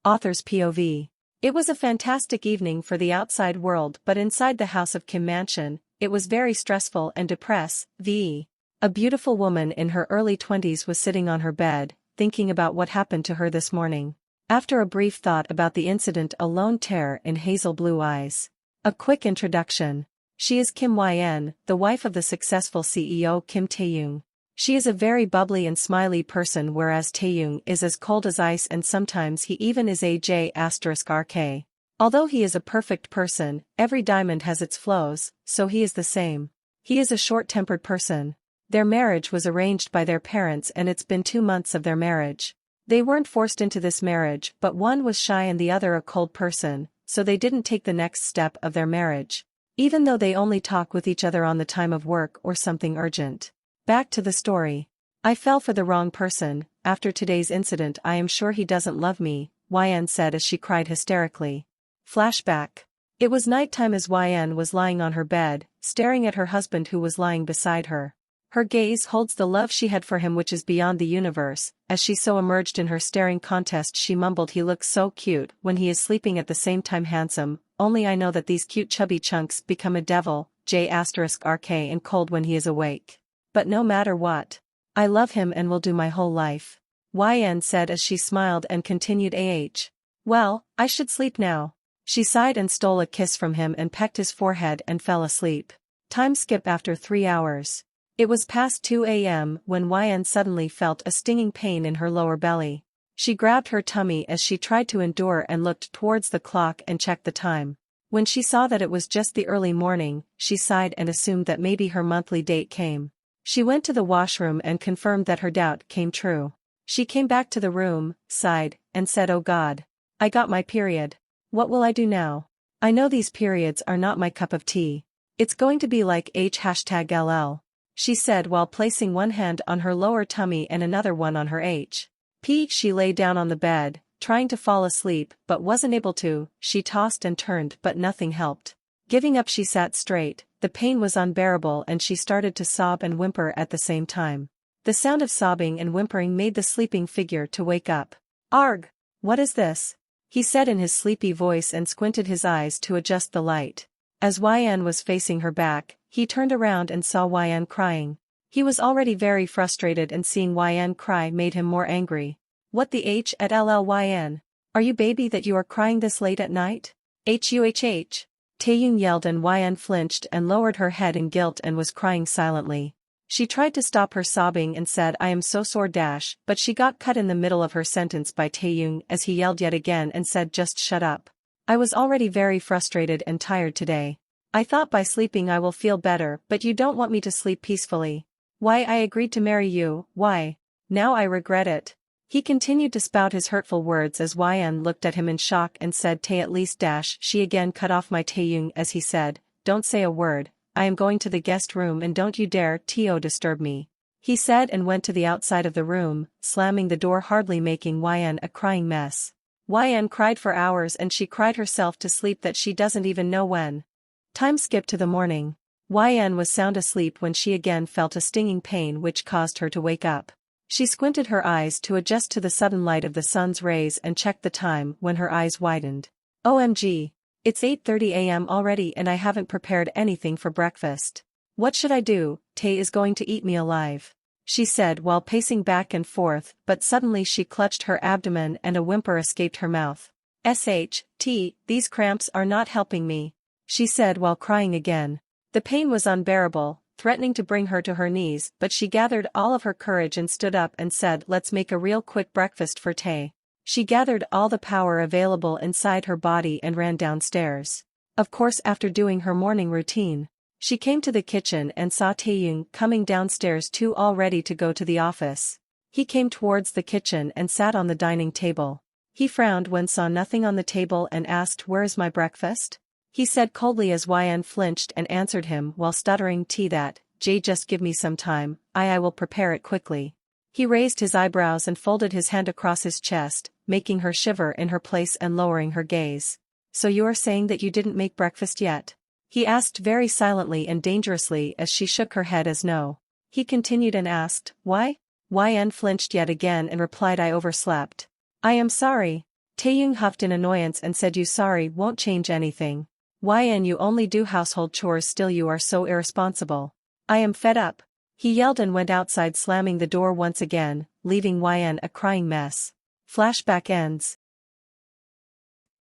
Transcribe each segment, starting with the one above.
Author's POV. It was a fantastic evening for the outside world, but inside the house of Kim Mansion, it was very stressful and depressing. A beautiful woman in her early 20s was sitting on her bed, thinking about what happened to her this morning. After a brief thought about the incident, a lone tear in hazel blue eyes. A quick introduction. She is Kim Yn, the wife of the successful CEO Kim Taehyung. She is a very bubbly and smiley person, whereas Taehyung is as cold as ice, and sometimes he even is a J*RK. Although he is a perfect person, every diamond has its flaws, so he is the same. He is a short-tempered person. Their marriage was arranged by their parents, and it's been 2 months of their marriage. They weren't forced into this marriage, but one was shy and the other a cold person, so they didn't take the next step of their marriage. Even though they only talk with each other on the time of work or something urgent. Back to the story. I fell for the wrong person. After today's incident, I am sure he doesn't love me, Yn said as she cried hysterically. Flashback. It was nighttime as Yn was lying on her bed, staring at her husband who was lying beside her. Her gaze holds the love she had for him, which is beyond the universe. As she so immersed in her staring contest, she mumbled, "He looks so cute when he is sleeping, at the same time handsome, only I know that these cute chubby chunks become a devil, J*RK, and cold when he is awake. But no matter what, I love him and will do my whole life," Yn said as she smiled and continued, "Well, I should sleep now." She sighed and stole a kiss from him and pecked his forehead and fell asleep. Time skip after 3 hours. It was past 2 a.m. when Yn suddenly felt a stinging pain in her lower belly. She grabbed her tummy as she tried to endure and looked towards the clock and checked the time. When she saw that it was just the early morning, she sighed and assumed that maybe her monthly date came. She went to the washroom and confirmed that her doubt came true. She came back to the room, sighed, and said, "Oh God. I got my period. What will I do now? I know these periods are not my cup of tea. It's going to be like #LL. She said while placing one hand on her lower tummy and another one on her HP. She lay down on the bed, trying to fall asleep, but wasn't able to. She tossed and turned, but nothing helped. Giving up, she sat straight. The pain was unbearable and she started to sob and whimper at the same time. The sound of sobbing and whimpering made the sleeping figure to wake up. "Arg! What is this?" he said in his sleepy voice and squinted his eyes to adjust the light. As Yn was facing her back, he turned around and saw Yn crying. He was already very frustrated, and seeing Yn cry made him more angry. "What the H at LL Yn? Are you baby that you are crying this late at night? Huhh. Taehyung yelled, and Yn flinched and lowered her head in guilt and was crying silently. She tried to stop her sobbing and said, "I am so sore dash," but she got cut in the middle of her sentence by Taehyung as he yelled yet again and said, "Just shut up. I was already very frustrated and tired today. I thought by sleeping I will feel better, but you don't want me to sleep peacefully. Why I agreed to marry you, why? Now I regret it." He continued to spout his hurtful words as Yn looked at him in shock and said, "Tae, at least dash." She again cut off my Taehyung as he said, "Don't say a word. I am going to the guest room and don't you dare to disturb me," he said, and went to the outside of the room, slamming the door hardly, making Yn a crying mess. Yn cried for hours and she cried herself to sleep that she doesn't even know when. Time skipped to the morning. Yn was sound asleep when she again felt a stinging pain which caused her to wake up. She squinted her eyes to adjust to the sudden light of the sun's rays and checked the time when her eyes widened. "OMG. It's 8:30 a.m. already and I haven't prepared anything for breakfast. What should I do? Tae is going to eat me alive," she said while pacing back and forth, but suddenly she clutched her abdomen and a whimper escaped her mouth. These cramps are not helping me," she said while crying again. The pain was unbearable, threatening to bring her to her knees, but she gathered all of her courage and stood up and said, "Let's make a real quick breakfast for Tae." She gathered all the power available inside her body and ran downstairs. Of course, after doing her morning routine, she came to the kitchen and saw Taehyung coming downstairs too, all ready to go to the office. He came towards the kitchen and sat on the dining table. He frowned when saw nothing on the table and asked, "Where is my breakfast?" he said coldly as Yn flinched and answered him while stuttering, Just give me some time, I will prepare it quickly." He raised his eyebrows and folded his hand across his chest, making her shiver in her place and lowering her gaze. "So you are saying that you didn't make breakfast yet?" he asked very silently and dangerously as she shook her head as no. He continued and asked, "Why?" Yn flinched yet again and replied, "I overslept." "I am sorry." Taehyung huffed in annoyance and said you sorry won't change anything. YN you only do household chores still you are so irresponsible. I am fed up. He yelled and went outside slamming the door once again, leaving YN a crying mess. Flashback ends.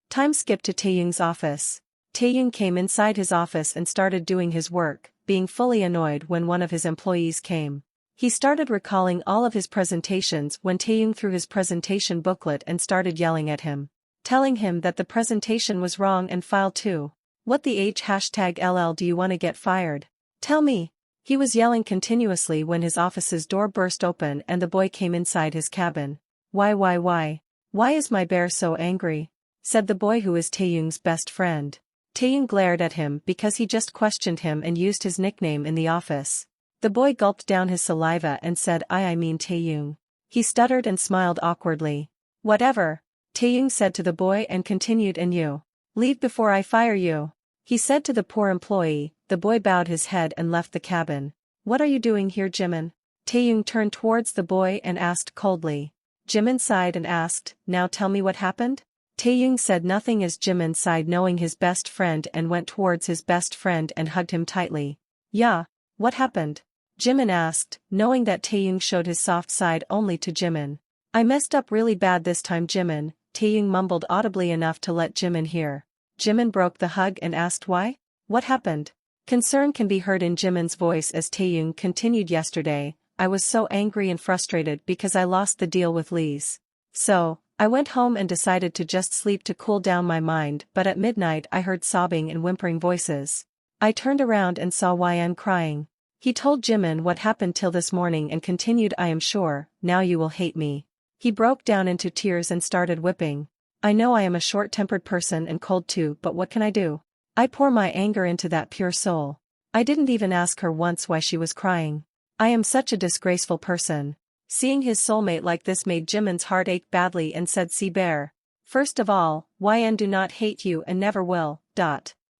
Time skip to Taehyung's office. Taehyung came inside his office and started doing his work, being fully annoyed when one of his employees came. He started recalling all of his presentations when Taehyung threw his presentation booklet and started yelling at him. Telling him that the presentation was wrong and file 2. What the h #LL do you wanna get fired? Tell me. He was yelling continuously when his office's door burst open and the boy came inside his cabin. Why? Why is my bear so angry? Said the boy who is Taehyung's best friend. Taehyung glared at him because he just questioned him and used his nickname in the office. The boy gulped down his saliva and said I mean Taehyung. He stuttered and smiled awkwardly. Whatever. Taehyung said to the boy and continued and you. Leave before I fire you. He said to the poor employee. The boy bowed his head and left the cabin. What are you doing here Jimin? Taehyung turned towards the boy and asked coldly. Jimin sighed and asked, now tell me what happened? Taehyung said nothing as Jimin sighed knowing his best friend and went towards his best friend and hugged him tightly. Yeah, what happened? Jimin asked, knowing that Taehyung showed his soft side only to Jimin. I messed up really bad this time Jimin, Taehyung mumbled audibly enough to let Jimin hear. Jimin broke the hug and asked why? What happened? Concern can be heard in Jimin's voice as Taehyung continued yesterday, I was so angry and frustrated because I lost the deal with Lee's. So, I went home and decided to just sleep to cool down my mind but at midnight I heard sobbing and whimpering voices. I turned around and saw YN crying. He told Jimin what happened till this morning and continued I am sure, now you will hate me. He broke down into tears and started whipping. I know I am a short-tempered person and cold too but what can I do? I pour my anger into that pure soul. I didn't even ask her once why she was crying. I am such a disgraceful person. Seeing his soulmate like this made Jimin's heart ache badly and said see bear. First of all, YN do not hate you and never will.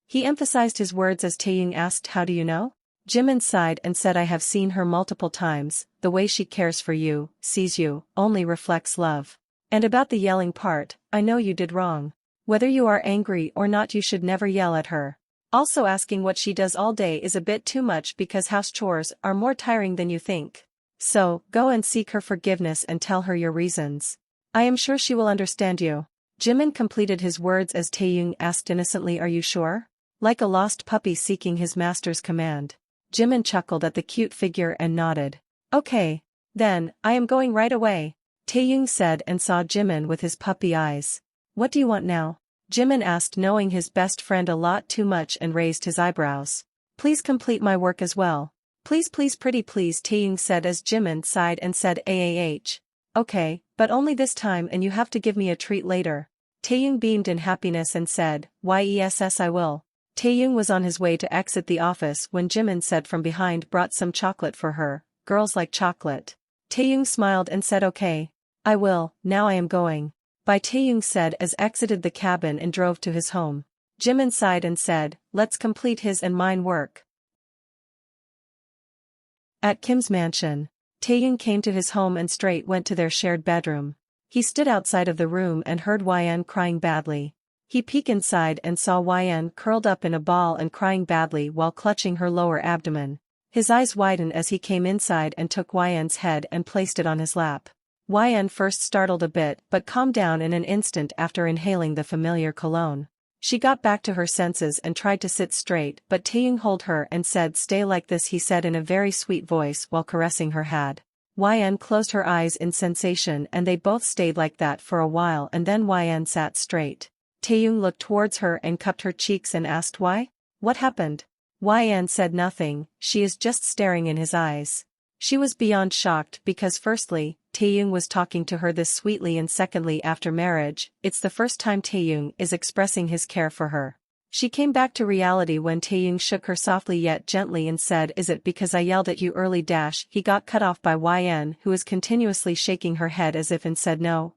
He emphasized his words as Taehyung asked how do you know? Jimin sighed and said I have seen her multiple times, the way she cares for you, sees you, only reflects love. And about the yelling part, I know you did wrong. Whether you are angry or not you should never yell at her. Also asking what she does all day is a bit too much because house chores are more tiring than you think. So, go and seek her forgiveness and tell her your reasons. I am sure she will understand you. Jimin completed his words as Taehyung asked innocently are you sure? Like a lost puppy seeking his master's command. Jimin chuckled at the cute figure and nodded. Okay. Then, I am going right away. Taehyung said and saw Jimin with his puppy eyes. What do you want now? Jimin asked knowing his best friend a lot too much and raised his eyebrows. Please complete my work as well. Please pretty please Taehyung said as Jimin sighed and said Okay, but only this time and you have to give me a treat later. Taehyung beamed in happiness and said, yes I will. Taehyung was on his way to exit the office when Jimin said from behind brought some chocolate for her, girls like chocolate. Taehyung smiled and said okay. I will, now I am going. Bye Taehyung said as exited the cabin and drove to his home. Jimin sighed and said, let's complete his and mine work. At Kim's mansion, Taehyung came to his home and straight went to their shared bedroom. He stood outside of the room and heard YN crying badly. He peeked inside and saw YN curled up in a ball and crying badly while clutching her lower abdomen. His eyes widened as he came inside and took YN's head and placed it on his lap. YN first startled a bit but calmed down in an instant after inhaling the familiar cologne. She got back to her senses and tried to sit straight but Taehyung held her and said stay like this he said in a very sweet voice while caressing her head. YN closed her eyes in sensation and they both stayed like that for a while and then YN sat straight. Taehyung looked towards her and cupped her cheeks and asked why? What happened? YN said nothing, she is just staring in his eyes. She was beyond shocked because firstly, Taehyung was talking to her this sweetly and secondly after marriage, it's the first time Taehyung is expressing his care for her. She came back to reality when Taehyung shook her softly yet gently and said is it because I yelled at you early he got cut off by YN who is continuously shaking her head as if and said no.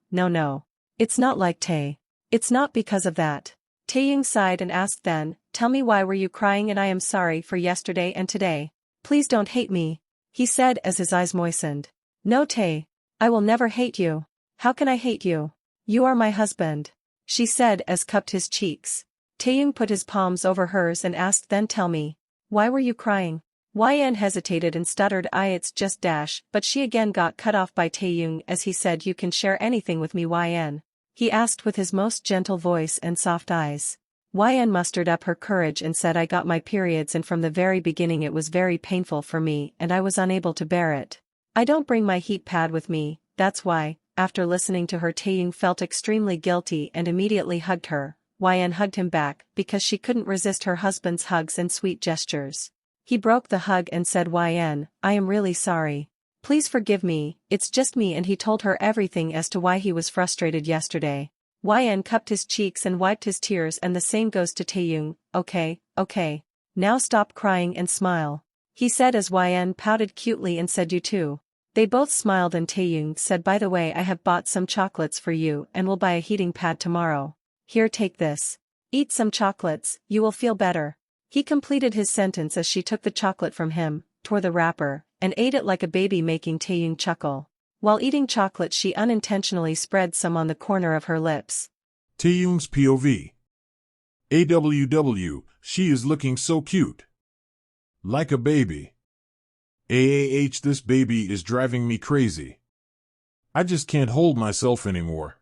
It's not like Tae. It's not because of that. Taehyung sighed and asked then, tell me why were you crying and I am sorry for yesterday and today. Please don't hate me. He said as his eyes moistened. No Tae. I will never hate you. How can I hate you? You are my husband, she said as cupped his cheeks. Taehyung put his palms over hers and asked, then tell me, why were you crying? YN hesitated and stuttered, it's just dash, but she again got cut off by Taehyung as he said, you can share anything with me YN. He asked with his most gentle voice and soft eyes. YN mustered up her courage and said, I got my periods and from the very beginning it was very painful for me and I was unable to bear it. I don't bring my heat pad with me, that's why. After listening to her, Taehyung felt extremely guilty and immediately hugged her. YN hugged him back because she couldn't resist her husband's hugs and sweet gestures. He broke the hug and said, YN, I am really sorry. Please forgive me, it's just me, and he told her everything as to why he was frustrated yesterday. YN cupped his cheeks and wiped his tears, and the same goes to Taehyung. Okay. Now stop crying and smile, he said as YN pouted cutely and said, you too. They both smiled and Taehyung said, by the way, I have bought some chocolates for you and will buy a heating pad tomorrow. Here, take this. Eat some chocolates, you will feel better. He completed his sentence as she took the chocolate from him, tore the wrapper, and ate it like a baby, making Taehyung chuckle. While eating chocolate, she unintentionally spread some on the corner of her lips. Taehyung's POV. AWW, she is looking so cute. Like a baby. AAH, this baby is driving me crazy. I just can't hold myself anymore.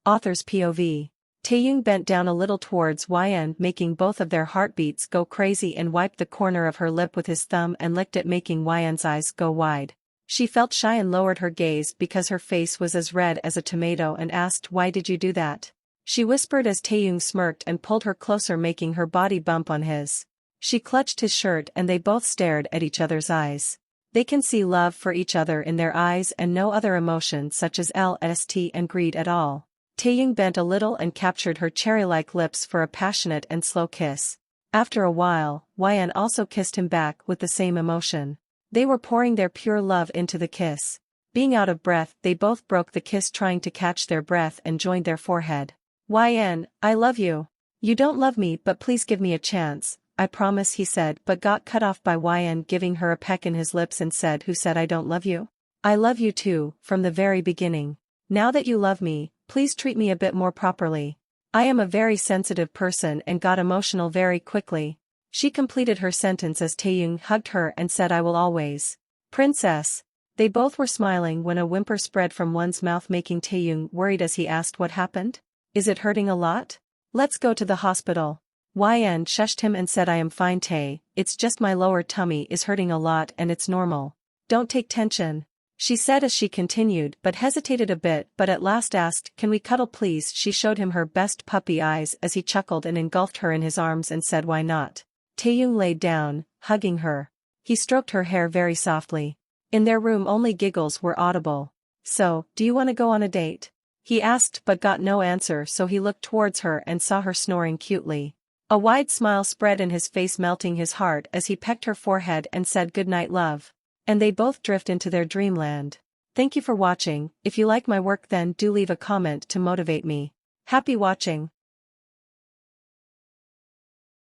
Author's POV. Taehyung bent down a little towards YN, making both of their heartbeats go crazy, and wiped the corner of her lip with his thumb and licked it, making YN's eyes go wide. She felt shy and lowered her gaze because her face was as red as a tomato and asked, why did you do that? She whispered as Taehyung smirked and pulled her closer, making her body bump on his. She clutched his shirt and they both stared at each other's eyes. They can see love for each other in their eyes and no other emotion such as lust and greed at all. Taehyung bent a little and captured her cherry-like lips for a passionate and slow kiss. After a while, YN also kissed him back with the same emotion. They were pouring their pure love into the kiss. Being out of breath, they both broke the kiss, trying to catch their breath, and joined their forehead. YN, I love you. You don't love me, but please give me a chance. I promise, he said, but got cut off by YN giving her a peck in his lips and said, who said I don't love you? I love you too, from the very beginning. Now that you love me, please treat me a bit more properly. I am a very sensitive person and got emotional very quickly. She completed her sentence as Taehyung hugged her and said, I will always. Princess. They both were smiling when a whimper spread from one's mouth, making Taehyung worried as he asked, what happened? Is it hurting a lot? Let's go to the hospital. YN shushed him and said, I am fine Tae, it's just my lower tummy is hurting a lot and it's normal. Don't take tension, she said as she continued, but hesitated a bit, but at last asked, can we cuddle please? She showed him her best puppy eyes as he chuckled and engulfed her in his arms and said, why not? Taehyung laid down, hugging her. He stroked her hair very softly. In their room only giggles were audible. So, do you want to go on a date? He asked but got no answer, so he looked towards her and saw her snoring cutely. A wide smile spread in his face, melting his heart as he pecked her forehead and said, good night love. And they both drift into their dreamland. Thank you for watching. If you like my work, then do leave a comment to motivate me. Happy watching.